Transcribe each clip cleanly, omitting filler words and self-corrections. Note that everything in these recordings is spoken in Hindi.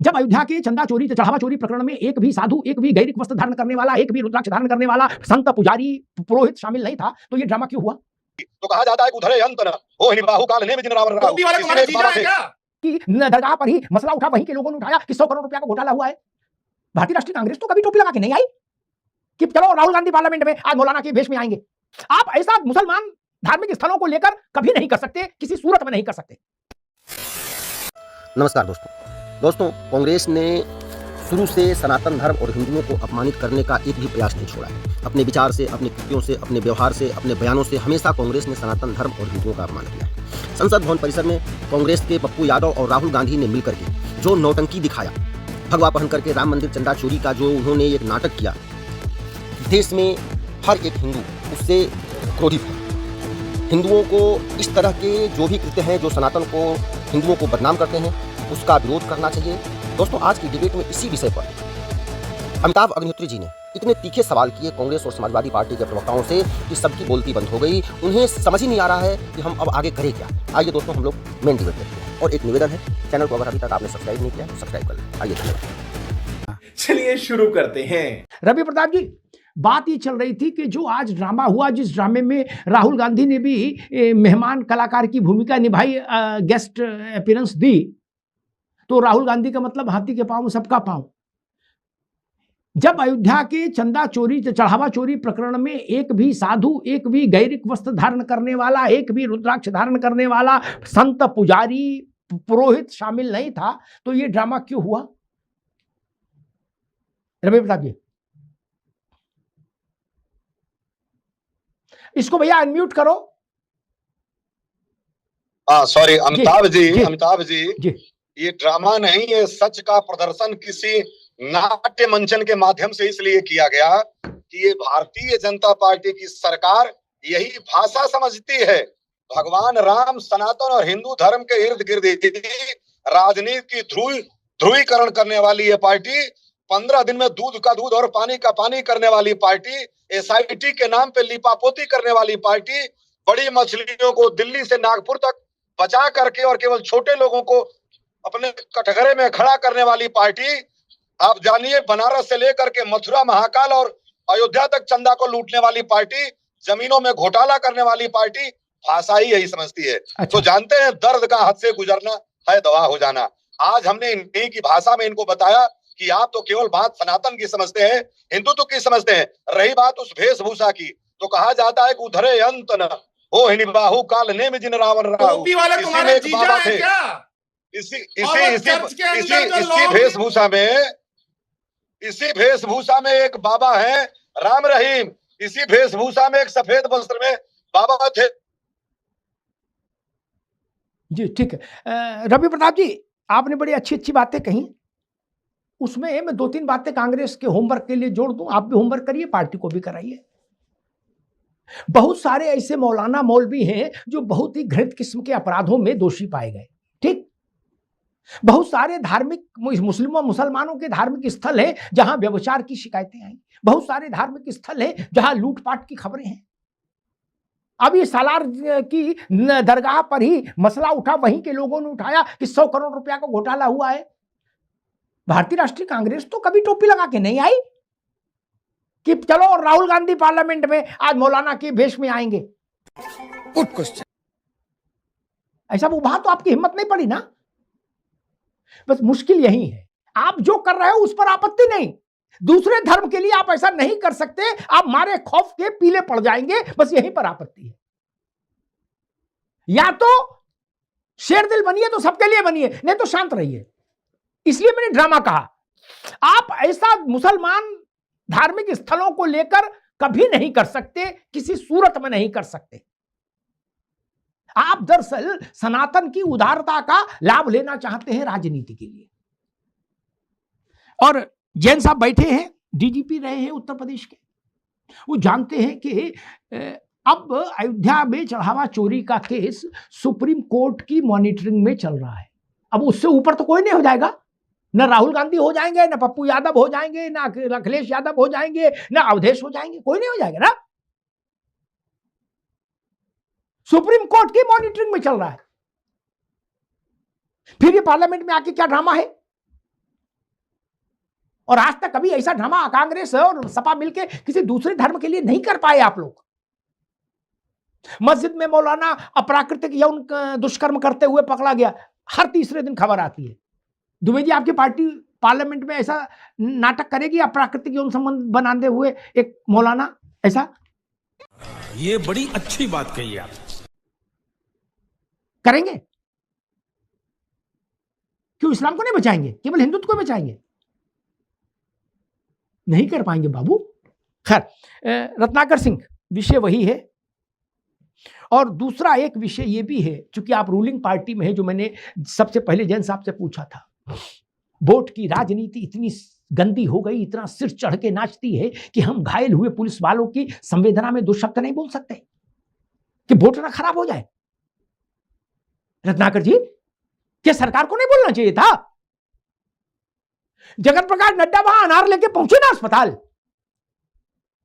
जब अयोध्या के चंदा चोरी चढ़ावा चोरी प्रकरण में एक भी साधु, एक भी गैरिक वस्त्र धारण करने वाला, एक भी रुद्राक्ष धारण करने वाला संत पुजारी पुरोहित शामिल नहीं था, तो ये ड्रामा क्यों हुआ? तो कहा जाता है उधरे अंत न हो बाहु काल ने जिन रावण राव कि दरगाह पर ही मसला उठा, वहीं के लोगों ने उठाया कि 100 करोड़ रुपया का घोटाला हुआ है। भारतीय राष्ट्रीय कांग्रेस तो कभी टोपी लगा के नहीं आई कि चलो राहुल गांधी पार्लियामेंट में आज मौलाना के भेष में आएंगे। आप ऐसा मुसलमान धार्मिक स्थलों को लेकर कभी नहीं कर सकते, किसी सूरत में नहीं कर सकते। नमस्कार दोस्तों, कांग्रेस ने शुरू से सनातन धर्म और हिंदुओं को अपमानित करने का एक भी प्रयास नहीं छोड़ा है। अपने विचार से, अपने कृत्यों से, अपने व्यवहार से, अपने बयानों से हमेशा कांग्रेस ने सनातन धर्म और हिंदुओं का अपमान किया है। संसद भवन परिसर में कांग्रेस के पप्पू यादव और राहुल गांधी ने मिलकर के जो नौटंकी दिखाया, भगवा पहन करके राम मंदिर चंदा चोरी का जो उन्होंने एक नाटक किया, देश में हर एक हिंदू उससे क्रोधित है। हिंदुओं को इस तरह के जो भी कृत्य हैं जो सनातन को, हिंदुओं को बदनाम करते हैं, उसका विरोध करना चाहिए। दोस्तों, आज की डिबेट में इसी विषय पर अमिताभ अग्निहोत्री जी ने इतने तीखे सवाल किए कांग्रेस और समाजवादी पार्टी के प्रवक्ताओं से कि सबकी बोलती बंद हो गई। उन्हें समझ ही नहीं आ रहा है कि हम अब आगे करें क्या। आइए दोस्तों, हम लोग मेन डिबेट करते हैं। और एक निवेदन है, चैनल को अगर अभी तक आपने सब्सक्राइब नहीं किया तो सब्सक्राइब कर लें। आइए धन्यवाद। चलिए शुरू करते हैं। रवि प्रताप जी, बात ये चल रही थी कि जो आज ड्रामा हुआ, जिस ड्रामे में राहुल गांधी ने भी मेहमान कलाकार की भूमिका निभाई, गेस्ट अपीयरेंस दी, तो राहुल गांधी का मतलब हाथी के पांव में सबका पांव। जब अयोध्या के चंदा चोरी चढ़ावा चोरी प्रकरण में एक भी साधु, एक भी गैरिक वस्त्र धारण करने वाला, एक भी रुद्राक्ष धारण करने वाला संत पुजारी पुरोहित शामिल नहीं था, तो ये ड्रामा क्यों हुआ? रवि प्रताप जी, इसको भैया अनम्यूट करो। सॉरी अमिताभ जी, ये ड्रामा नहीं, ये सच का प्रदर्शन किसी नाट्य मंचन के माध्यम से इसलिए किया गया कि ये भारतीय जनता पार्टी की सरकार यही भाषा समझती है। भगवान राम, सनातन और हिंदू धर्म के इर्द गिर्द राजनीति की ध्रुवीकरण करने वाली ये पार्टी, 15 दिन में दूध का दूध और पानी का पानी करने वाली पार्टी, एसआईटी के नाम पे लिपापोती करने वाली पार्टी, बड़ी मछलियों को दिल्ली से नागपुर तक बचा करके और केवल छोटे लोगों को अपने कटघरे में खड़ा करने वाली पार्टी। आप जानिए, बनारस से लेकर के मथुरा, महाकाल और अयोध्या तक चंदा को लूटने वाली पार्टी, जमीनों में घोटाला करने वाली पार्टी, भाषा ही यही समझती है। अच्छा। तो जानते हैं, दर्द का हद से गुजरना है दवा हो जाना। आज हमने इन्हीं की भाषा में इनको बताया कि आप तो केवल बात सनातन की समझते हैं, हिंदुत्व की समझते हैं। रही बात उस वेशभूषा की, तो कहा जाता है कि उधरे अंत न हो बाहु काल ने जिन रावण राव, इसी में एक बाबा थे। इसी वेशभूषा में एक बाबा है, राम रहीम। इसी वेशभूषा में एक सफेद वस्त्र में बाबा थे। जी ठीक है। रवि प्रताप जी, आपने बड़ी अच्छी अच्छी बातें कही। उसमें मैं 2-3 बातें कांग्रेस के होमवर्क के लिए जोड़ दूं। आप भी होमवर्क करिए, पार्टी को भी कराइए। बहुत सारे ऐसे मौलाना मौलवी हैं जो बहुत ही घृणित किस्म के अपराधों में दोषी पाए गए। ठीक, बहुत सारे धार्मिक मुसलमानों के धार्मिक स्थल हैं जहां व्यभिचार की शिकायतें आई। बहुत सारे धार्मिक स्थल हैं जहां लूटपाट की खबरें हैं। अभी सालार की दरगाह पर ही मसला उठा, वहीं के लोगों ने उठाया कि 100 करोड़ रुपया का घोटाला हुआ है। भारतीय राष्ट्रीय कांग्रेस तो कभी टोपी लगा के नहीं आई कि चलो राहुल गांधी पार्लियामेंट में आज मौलाना के भेष में आएंगे। Good question. ऐसा उभा तो आपकी हिम्मत नहीं पड़ी ना। बस मुश्किल यही है, आप जो कर रहे हो उस पर आपत्ति नहीं, दूसरे धर्म के लिए आप ऐसा नहीं कर सकते। आप मारे खौफ के पीले पड़ जाएंगे, बस यहीं पर आपत्ति है। या तो शेर दिल बनिए तो सबके लिए बनिए, नहीं तो शांत रहिए। इसलिए मैंने ड्रामा कहा। आप ऐसा मुसलमान धार्मिक स्थलों को लेकर कभी नहीं कर सकते, किसी सूरत में नहीं कर सकते। आप दरअसल सनातन की उदारता का लाभ लेना चाहते हैं राजनीति के लिए। और जैन साहब बैठे हैं, डीजीपी रहे हैं उत्तर प्रदेश के, वो जानते हैं कि अब अयोध्या में चढ़ावा चोरी का केस सुप्रीम कोर्ट की मॉनिटरिंग में चल रहा है। अब उससे ऊपर तो कोई नहीं हो जाएगा। न राहुल गांधी हो जाएंगे, न पप्पू यादव हो जाएंगे, न अखिलेश यादव हो जाएंगे, न अवधेश हो जाएंगे, कोई नहीं हो जाएगा ना। सुप्रीम कोर्ट की मॉनिटरिंग में चल रहा है। फिर ये पार्लियामेंट में आके क्या ड्रामा है? और आज तक कभी ऐसा ड्रामा कांग्रेस और सपा मिलके किसी दूसरे धर्म के लिए नहीं कर पाए आप लोग। मस्जिद में मौलाना अप्राकृतिक यौन दुष्कर्म करते हुए पकड़ा गया, हर तीसरे दिन खबर आती है। दुबे जी, आपकी पार्टी पार्लियामेंट में ऐसा नाटक करेगी अप्राकृतिक यौन संबंध बनाते हुए एक मौलाना, ऐसा? ये बड़ी अच्छी बात कही आप। करेंगे? क्यों इस्लाम को नहीं बचाएंगे, केवल हिंदुत्व को बचाएंगे? नहीं कर पाएंगे बाबू। खैर, रत्नाकर सिंह, विषय वही है। और दूसरा एक विषय ये भी है, चूंकि आप रूलिंग पार्टी में है, जो मैंने सबसे पहले जैन साहब से पूछा था, वोट की राजनीति इतनी गंदी हो गई, इतना सिर चढ़ के नाचती है कि हम घायल हुए पुलिस वालों की संवेदना में दो शब्द नहीं बोल सकते कि वोट ना खराब हो जाए। रत्नाकर जी, क्या सरकार को नहीं बोलना चाहिए था? जगत प्रकाश नड्डा वहां अनार लेके पहुंचे ना अस्पताल,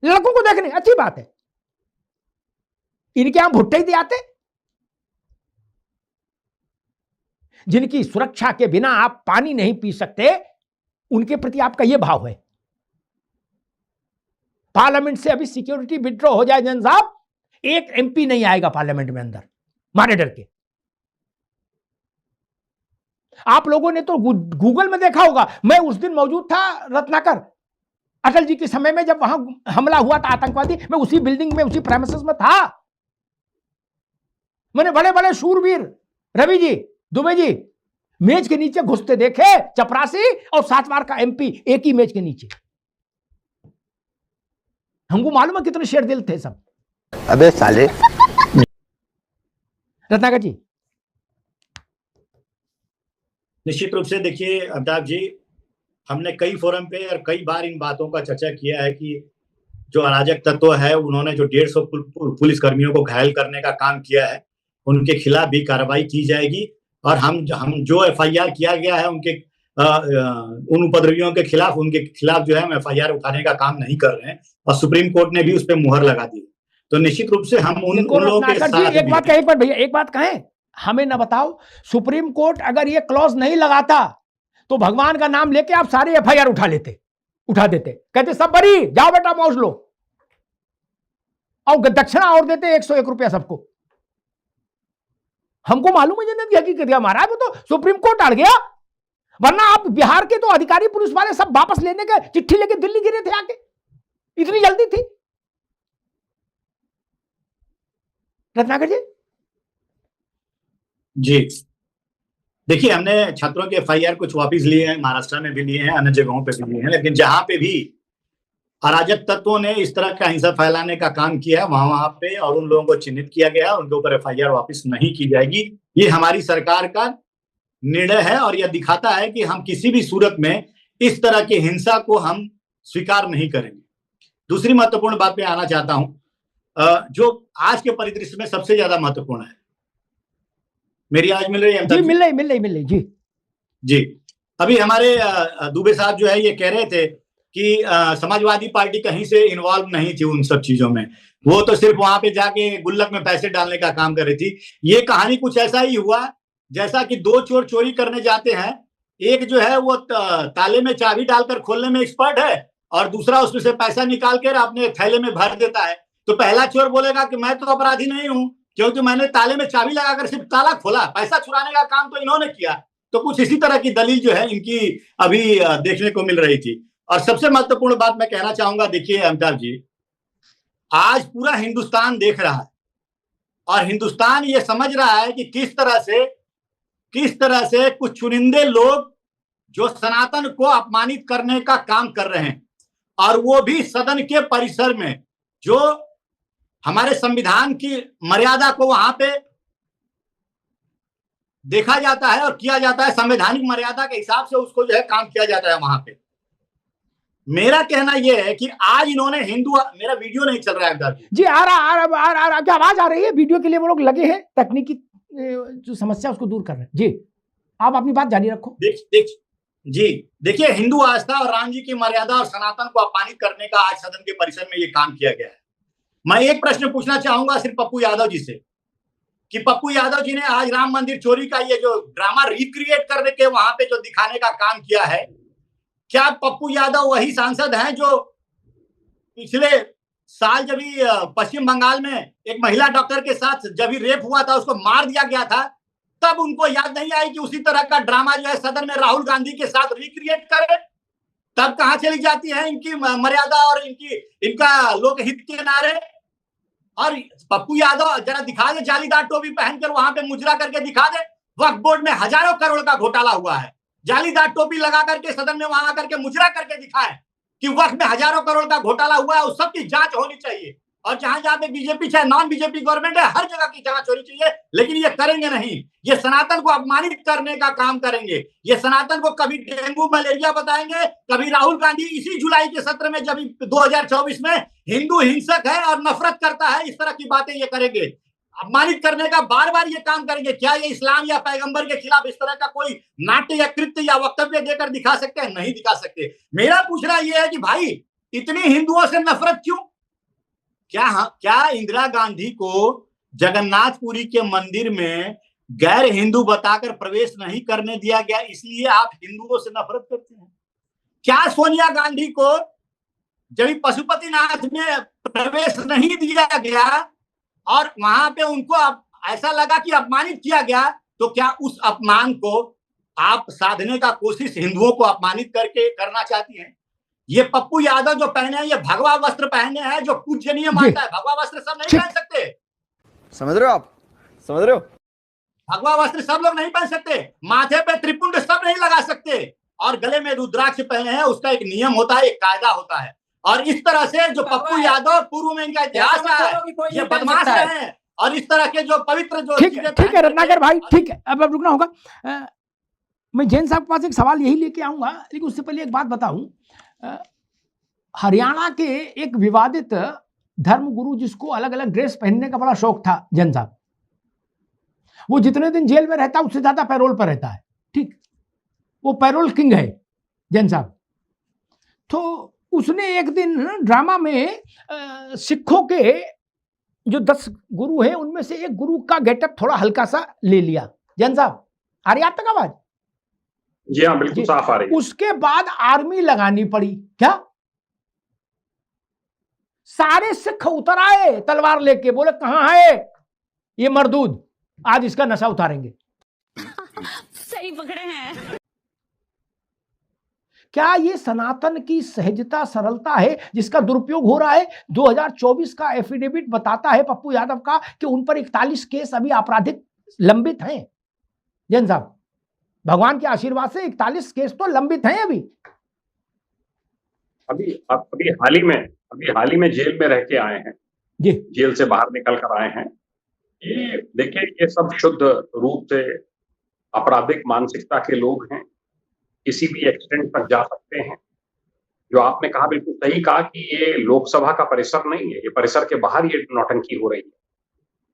लड़कों को देखने, अच्छी बात है। इनके यहां भुट्टे ही दे आते, जिनकी सुरक्षा के बिना आप पानी नहीं पी सकते, उनके प्रति आपका यह भाव है। पार्लियामेंट से अभी सिक्योरिटी विड्रॉ हो जाए जैन साहब, एक एमपी नहीं आएगा पार्लियामेंट में अंदर, मारे डर के। आप लोगों ने तो गूगल में देखा होगा, मैं उस दिन मौजूद था रत्नाकर, अटल जी के समय में जब वहां हमला हुआ था आतंकवादी, मैं उसी बिल्डिंग में, उसी प्रेमिसेस में था। मैंने बड़े बड़े शूरवीर, रवि जी, दुबे जी, मेज के नीचे घुसते देखे, चपरासी और 7 बार का एमपी एक ही मेज के नीचे। हमको मालूम है कितने शेर दिल थे सब। अबे साले। रत्नाकर जी, निश्चित रूप से देखिए अमिताभ जी, हमने कई फोरम पे और कई बार इन बातों का चर्चा किया है कि जो अराजक तत्व है, उन्होंने जो 150 पुलिस कर्मियों को घायल करने का काम किया है, उनके खिलाफ भी कार्रवाई की जाएगी। और हम जो एफआईआर किया गया है उनके उन उपद्रवियों के खिलाफ, उनके खिलाफ जो है हम एफआईआर उठाने का काम नहीं कर रहे हैं, और सुप्रीम कोर्ट ने भी उस पर मुहर लगा दी। तो निश्चित रूप से हम उन लोगों के साथ। एक बात भैया, एक बात कहें, हमें ना बताओ, सुप्रीम कोर्ट अगर ये क्लॉज नहीं लगाता तो भगवान का नाम लेके आप सारे एफआईआर उठा देते, कहते सब बरी, जाओ बेटा मौज लो, और दक्षिणा और देते 101 रुपया सबको। हमको मालूम है जन्नत की हकीकत है महाराज, वो तो सुप्रीम कोर्ट अड़ गया, वरना आप बिहार के तो अधिकारी पुलिस वाले सब वापस लेने के चिट्ठी लेके दिल्ली गिरे थे आके, इतनी जल्दी थी। रत्नाकर जी, जी देखिए, हमने छात्रों के एफआईआर कुछ वापस लिए हैं, महाराष्ट्र में भी लिए हैं, अन्य जगहों पे भी लिए हैं, लेकिन जहां पे भी अराजक तत्वों ने इस तरह का हिंसा फैलाने का काम किया है, वहां पे और उन लोगों को चिन्हित किया गया, उनके ऊपर एफआईआर वापस नहीं की जाएगी। ये हमारी सरकार का निर्णय है, और यह दिखाता है कि हम किसी भी सूरत में इस तरह की हिंसा को हम स्वीकार नहीं करेंगे। दूसरी महत्वपूर्ण बात पे आना चाहता हूं, जो आज के परिदृश्य में सबसे ज्यादा महत्वपूर्ण है। मेरी आवाज मिल रही है? जी, मिल रही जी। जी, अभी हमारे दुबे साहब जो है ये कह रहे थे कि समाजवादी पार्टी कहीं से इन्वॉल्व नहीं थी उन सब चीजों में, वो तो सिर्फ वहां पे जाके गुल्लक में पैसे डालने का काम कर रही थी। ये कहानी कुछ ऐसा ही हुआ जैसा कि 2 चोर चोरी करने जाते हैं, एक जो है वो ताले में चाबी डालकर खोलने में एक्सपर्ट है, और दूसरा उसमें से पैसा निकाल कर अपने थैले में भर देता है। तो पहला चोर बोलेगा कि मैं तो अपराधी नहीं हूं, क्योंकि मैंने ताले में चाबी लगाकर सिर्फ ताला खोला, पैसा चुराने का काम तो इन्होंने किया। तो कुछ इसी तरह की दलील जो है इनकी अभी देखने को मिल रही थी। और सबसे महत्वपूर्ण बात मैं कहना चाहूंगा, देखिए अमिताभ जी, आज पूरा हिंदुस्तान देख रहा है, और हिंदुस्तान ये समझ रहा है कि किस तरह से कुछ चुनिंदे लोग जो सनातन को अपमानित करने का काम कर रहे हैं, और वो भी सदन के परिसर में, जो हमारे संविधान की मर्यादा को वहां पे देखा जाता है और किया जाता है, संवैधानिक मर्यादा के हिसाब से उसको जो है काम किया जाता है वहां पे। मेरा कहना यह है कि आज इन्होंने मेरा वीडियो नहीं चल रहा है जी, आ रहा क्या आवाज आ रही है? वीडियो के लिए वो लोग लगे हैं, तकनीकी जो समस्या उसको दूर कर रहे हैं। जी, आप अपनी बात जारी रखो। देखिए, हिंदू आस्था और राम जी की मर्यादा और सनातन को अपमानित करने का आज सदन के परिसर में ये काम किया गया है। मैं एक प्रश्न पूछना चाहूंगा सिर्फ पप्पू यादव जी से, कि पप्पू यादव जी ने आज राम मंदिर चोरी का ये जो ड्रामा रिक्रिएट करने के वहां पे जो दिखाने का काम किया है, क्या पप्पू यादव वही सांसद हैं जो पिछले साल जब भी पश्चिम बंगाल में एक महिला डॉक्टर के साथ जब भी रेप हुआ था, उसको मार दिया गया था, तब उनको याद नहीं आई कि उसी तरह का ड्रामा जो है सदन में राहुल गांधी के साथ रिक्रिएट करे? तब कहां चली जाती है इनकी मर्यादा और इनका लोकहित के नारे? और पप्पू यादव जरा दिखा दे, जालीदार टोपी पहनकर वहां पे मुजरा करके दिखा दे, वक्फ बोर्ड में हजारों करोड़ का घोटाला हुआ है, जालीदार टोपी लगा करके सदन में वहां आकर के मुजरा करके दिखाए कि वक्फ में हजारों करोड़ का घोटाला हुआ है, उस सब की जांच होनी चाहिए। और जहां जहां पे बीजेपी चाहे नॉन बीजेपी गवर्नमेंट है, हर जगह की जांच होनी चाहिए, लेकिन ये करेंगे नहीं। ये सनातन को अपमानित करने का काम करेंगे। ये सनातन को कभी डेंगू मलेरिया बताएंगे, कभी राहुल गांधी इसी जुलाई के सत्र में जब 2024 में हिंदू हिंसक है और नफरत करता है, इस तरह की बातें ये करेंगे। अपमानित करने का बार बार ये काम करेंगे। क्या ये इस्लाम या पैगंबर के खिलाफ इस तरह का कोई नाट्य या कृत्य या वक्तव्य देकर दिखा सकते हैं? नहीं दिखा सकते। मेरा पूछना यह है कि भाई इतनी हिंदुओं से नफरत क्यों? क्या इंदिरा गांधी को जगन्नाथपुरी के मंदिर में गैर हिंदू बताकर प्रवेश नहीं करने दिया गया, इसलिए आप हिंदुओं से नफरत करते हैं? क्या सोनिया गांधी को जब पशुपतिनाथ में प्रवेश नहीं दिया गया और वहां पे उनको ऐसा लगा कि अपमानित किया गया, तो क्या उस अपमान को आप साधने का कोशिश हिंदुओं को अपमानित करके करना चाहती हैं? ये पप्पू यादव जो पहने हैं, ये भगवा वस्त्र पहने हैं, जो पूजनीय मानता है। भगवा वस्त्र सब नहीं पहन सकते, समझ रहे हो आप? समझ रहे हो? भगवा वस्त्र सब लोग नहीं पहन सकते, माथे पे त्रिपुंड सब नहीं लगा सकते, और गले में रुद्राक्ष पहने हैं, उसका एक नियम होता है, एक कायदा होता है। और इस तरह से जो पप्पू यादव पूर्व में इनका इतिहास रहा है, ये बदमाश रहे हैं, और इस तरह के जो पवित्र जो ठीक है रत्नाकर भाई, ठीक है, अब रुकना होगा। मैं जैन साहब के पास एक सवाल यही लेके आऊंगा, लेकिन उससे पहले एक बात बताऊं। हरियाणा के एक विवादित धर्मगुरु जिसको अलग अलग ड्रेस पहनने का बड़ा शौक था, जैन साहब, वो जितने दिन जेल में रहता है उससे ज्यादा पैरोल पर रहता है। ठीक, वो पैरोल किंग है जैन साहब। तो उसने एक दिन ड्रामा में सिखों के जो 10 गुरु हैं उनमें से एक गुरु का गेटअप थोड़ा हल्का सा ले लिया। जैन साहब, आ रही आप तक आवाज? जी हाँ, बिल्कुल साफ आ रही है। उसके बाद आर्मी लगानी पड़ी। क्या सारे सिख उतर आए तलवार लेके, बोले कहां है ये मरदूद, आज इसका नशा उतारेंगे। सही पकड़े हैं। क्या ये सनातन की सहजता सरलता है जिसका दुरुपयोग हो रहा है? 2024 का एफिडेविट बताता है पप्पू यादव का कि उन पर 41 केस अभी आपराधिक लंबित हैं। जैन साहब, भगवान के आशीर्वाद से 41 केस तो लंबित हैं अभी हाल ही में जेल में रह के आए हैं जी, जेल से बाहर निकल कर आए हैं। ये देखिए, ये सब शुद्ध रूप से आपराधिक मानसिकता के लोग हैं, किसी भी एक्सटेंट तक जा सकते हैं। जो आपने कहा बिल्कुल सही कहा कि ये लोकसभा का परिसर नहीं है, ये परिसर के बाहर ये नौटंकी हो रही है,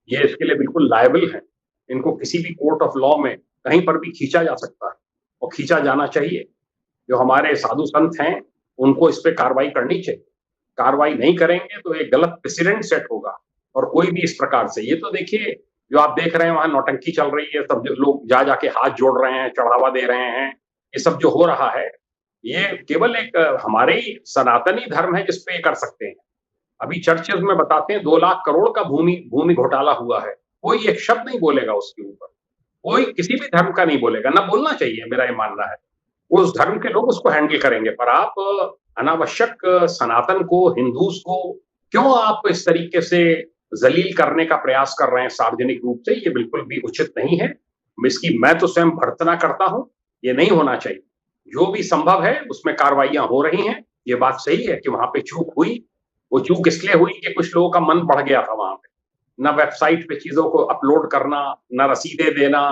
ये इसके लिए बिल्कुल लायबल है। इनको किसी भी कोर्ट ऑफ लॉ में कहीं पर भी खींचा जा सकता है और खींचा जाना चाहिए। जो हमारे साधु संत हैं उनको इस पे कार्रवाई करनी चाहिए। कार्रवाई नहीं करेंगे तो एक गलत प्रेसिडेंट सेट होगा, और कोई भी इस प्रकार से, ये तो देखिए जो आप देख रहे हैं वहां नौटंकी चल रही है, सब लोग जा जाके हाथ जोड़ रहे हैं, चढ़ावा दे रहे हैं, ये सब जो हो रहा है ये केवल एक हमारे ही सनातनी धर्म है जिसपे ये कर सकते हैं। अभी चर्चेज में बताते हैं 2 लाख करोड़ का भूमि घोटाला हुआ है, कोई एक शब्द नहीं बोलेगा उसके ऊपर, कोई किसी भी धर्म का नहीं बोलेगा, ना बोलना चाहिए, मेरा ये मानना है। उस धर्म के लोग उसको हैंडल करेंगे, पर आप अनावश्यक सनातन को, हिंदूज को क्यों आप इस तरीके से जलील करने का प्रयास कर रहे हैं सार्वजनिक रूप से? ये बिल्कुल भी उचित नहीं है। इसकी मैं तो स्वयं भर्त्सना करता हूं, ये नहीं होना चाहिए। जो भी संभव है उसमें कार्रवाइयां हो रही हैं, ये बात सही है कि वहां पे चूक हुई। वो चूक इसलिए हुई कि कुछ लोगों का मन बढ़ गया था वहां पे, ना वेबसाइट पे चीजों को अपलोड करना, ना रसीदें देना,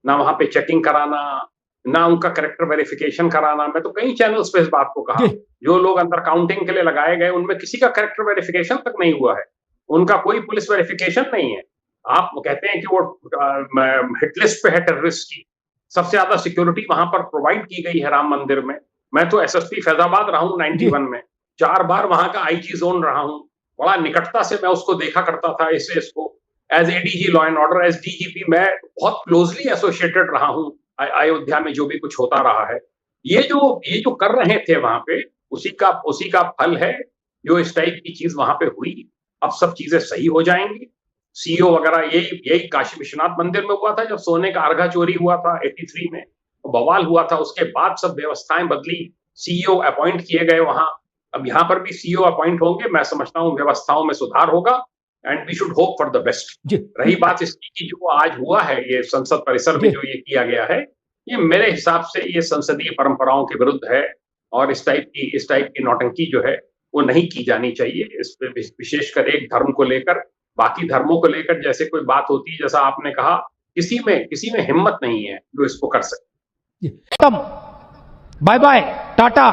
ना वहां पे चेकिंग कराना, ना उनका कैरेक्टर वेरिफिकेशन कराना। मैं तो कई चैनल्स पे इस बात को कहा, जो लोग अंदर काउंटिंग के लिए लगाए गए उनमें किसी का कैरेक्टर वेरिफिकेशन तक नहीं हुआ है, उनका कोई पुलिस वेरिफिकेशन नहीं है। आप कहते हैं कि वो हिटलिस्ट पे है टेररिस्ट की, सबसे ज्यादा सिक्योरिटी वहां पर प्रोवाइड की गई है राम मंदिर में। मैं तो एसएसपी फैजाबाद रहा हूं 91 में, 4 बार वहां का आईजी जोन रहा हूं, बड़ा निकटता से मैं उसको देखा करता था, इसको as ADG law and order, as DGP मैं बहुत क्लोजली एसोसिएटेड रहा हूं अयोध्या में जो भी कुछ होता रहा है। ये जो कर रहे थे वहां पे, उसी का फल है जो इस टाइप की चीज वहां पे हुई। अब सब चीजें सही हो जाएंगी। सीईओ वगैरह यही काशी विश्वनाथ मंदिर में हुआ था जब सोने का अर्घा चोरी हुआ था 83 में, तो बवाल हुआ था। उसके बाद सब व्यवस्थाएं बदली, सीईओ अपॉइंट किए गए वहां। अब यहाँ पर भी सीईओ अपॉइंट होंगे, मैं समझता हूँ व्यवस्थाओं में सुधार होगा and we should hope for the best. रही बात इसकी कि जो आज हुआ है ये संसद परिसर में जो ये किया गया है, ये मेरे हिसाब से ये संसदीय परंपराओं के विरुद्ध है और इस टाइप की नौटंकी जो है वो नहीं की जानी चाहिए। इस विशेषकर एक धर्म को लेकर, बाकी धर्मों को लेकर जैसे कोई बात होती है, जैसा आपने कहा, किसी में हिम्मत नहीं है जो इसको कर सके। Bye bye, tata,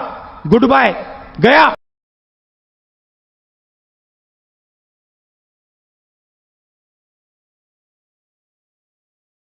good bye, गया।